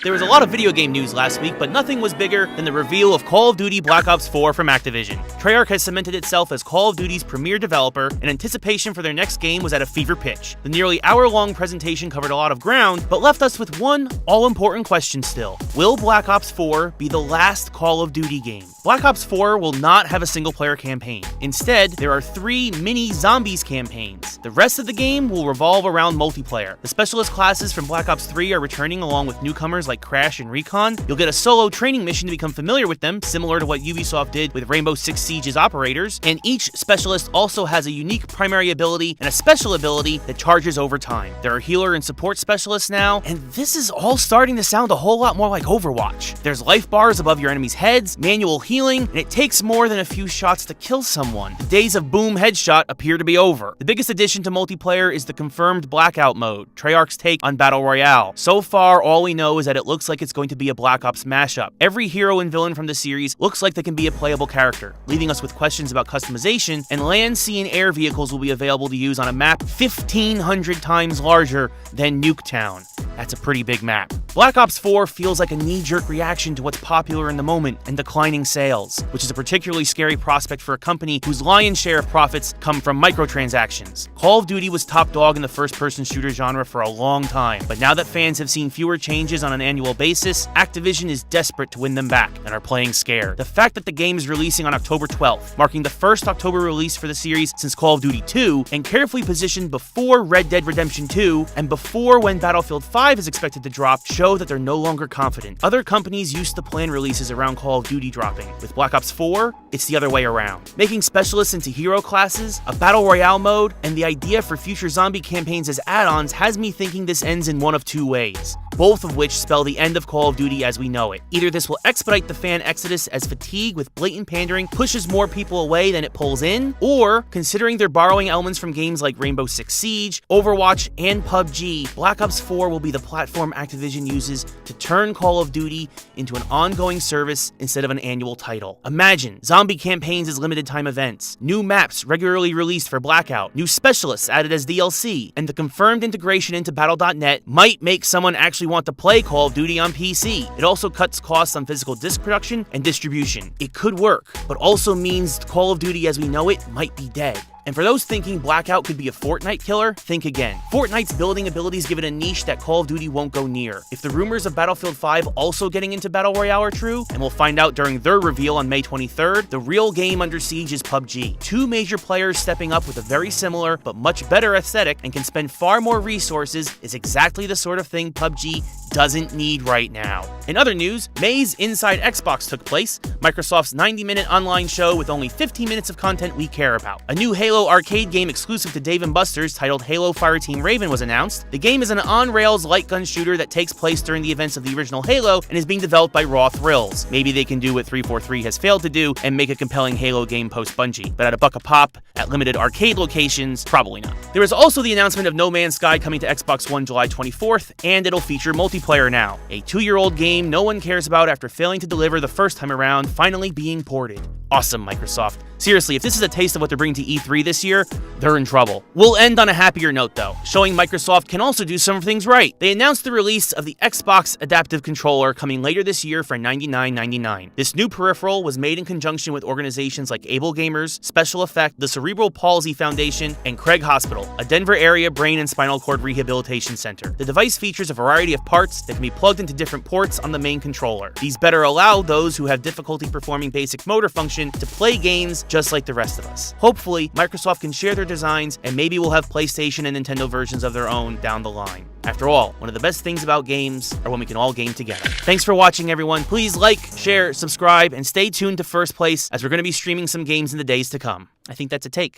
There was a lot of video game news last week, but nothing was bigger than the reveal of Call of Duty Black Ops IV from Activision. Treyarch has cemented itself as Call of Duty's premier developer, and anticipation for their next game was at a fever pitch. The nearly hour-long presentation covered a lot of ground, but left us with one all-important question still. Will Black Ops IV be the last Call of Duty game? Black Ops IV will not have a single-player campaign. Instead, there are 3 mini zombies campaigns. The rest of the game will revolve around multiplayer. The specialist classes from Black Ops III are returning along with newcomers like Crash and Recon. You'll get a solo training mission to become familiar with them, similar to what Ubisoft did with Rainbow Six Siege's operators, and each specialist also has a unique primary ability and a special ability that charges over time. There are healer and support specialists now, and this is all starting to sound a whole lot more like Overwatch. There's life bars above your enemies' heads, manual healing, and it takes more than a few shots to kill someone. The days of boom headshot appear to be over. The biggest addition to multiplayer is the confirmed Blackout mode, Treyarch's take on Battle Royale. So far, all we know is that it looks like it's going to be a Black Ops mashup. Every hero and villain from the series looks like they can be a playable character, leaving us with questions about customization, and land, sea, and air vehicles will be available to use on a map 1,500 times larger than Nuketown. That's a pretty big map. Black Ops IV feels like a knee-jerk reaction to what's popular in the moment and declining sales, which is a particularly scary prospect for a company whose lion's share of profits come from microtransactions. Call of Duty was top dog in the first-person shooter genre for a long time, but now that fans have seen fewer changes on an annual basis, Activision is desperate to win them back and are playing scared. The fact that the game is releasing on October 12th, marking the first October release for the series since Call of Duty 2, and carefully positioned before Red Dead Redemption 2 and before when Battlefield 5 is expected to drop, show that they're no longer confident. Other companies used to plan releases around Call of Duty dropping. With Black Ops 4, it's the other way around. Making specialists into hero classes, a battle royale mode, and the idea for future zombie campaigns as add-ons has me thinking this ends in one of two ways, both of which spell the end of Call of Duty as we know it. Either this will expedite the fan exodus as fatigue with blatant pandering pushes more people away than it pulls in, or, considering they're borrowing elements from games like Rainbow Six Siege, Overwatch, and PUBG, Black Ops 4 will be the platform Activision uses to turn Call of Duty into an ongoing service instead of an annual title. Imagine zombie campaigns as limited time events, new maps regularly released for Blackout, new specialists added as DLC, and the confirmed integration into Battle.net might make someone actually want to play Call of Duty on PC. It also cuts costs on physical disc production and distribution. It could work, but also means Call of Duty as we know it might be dead. And for those thinking Blackout could be a Fortnite killer, think again. Fortnite's building abilities give it a niche that Call of Duty won't go near. If the rumors of Battlefield 5 also getting into Battle Royale are true, and we'll find out during their reveal on May 23rd, the real game under siege is PUBG. 2 major players stepping up with a very similar but much better aesthetic and can spend far more resources is exactly the sort of thing PUBG doesn't need right now. In other news, May's Inside Xbox took place, Microsoft's 90-minute online show with only 15 minutes of content we care about. A new Halo arcade game exclusive to Dave & Buster's titled Halo Fireteam Raven was announced. The game is an on-rails light gun shooter that takes place during the events of the original Halo and is being developed by Raw Thrills. Maybe they can do what 343 has failed to do and make a compelling Halo game post-Bungie, but at $1 a pop, at limited arcade locations, probably not. There is also the announcement of No Man's Sky coming to Xbox One July 24th, and it'll feature multiplayer now. A 2-year-old game no one cares about after failing to deliver the first time around, finally being ported. Awesome, Microsoft. Seriously, if this is a taste of what they're bringing to E3 this year, they're in trouble. We'll end on a happier note though, showing Microsoft can also do some things right. They announced the release of the Xbox Adaptive Controller coming later this year for $99.99. This new peripheral was made in conjunction with organizations like Able Gamers, Special Effect, the Cerebral Palsy Foundation, and Craig Hospital, a Denver area brain and spinal cord rehabilitation center. The device features a variety of parts that can be plugged into different ports on the main controller. These better allow those who have difficulty performing basic motor function to play games just like the rest of us. Hopefully, Microsoft can share their designs, and maybe we'll have PlayStation and Nintendo versions of their own down the line. After all, one of the best things about games are when we can all game together. Thanks for watching, everyone. Please like, share, subscribe, and stay tuned to First Place as we're going to be streaming some games in the days to come. I think that's a take.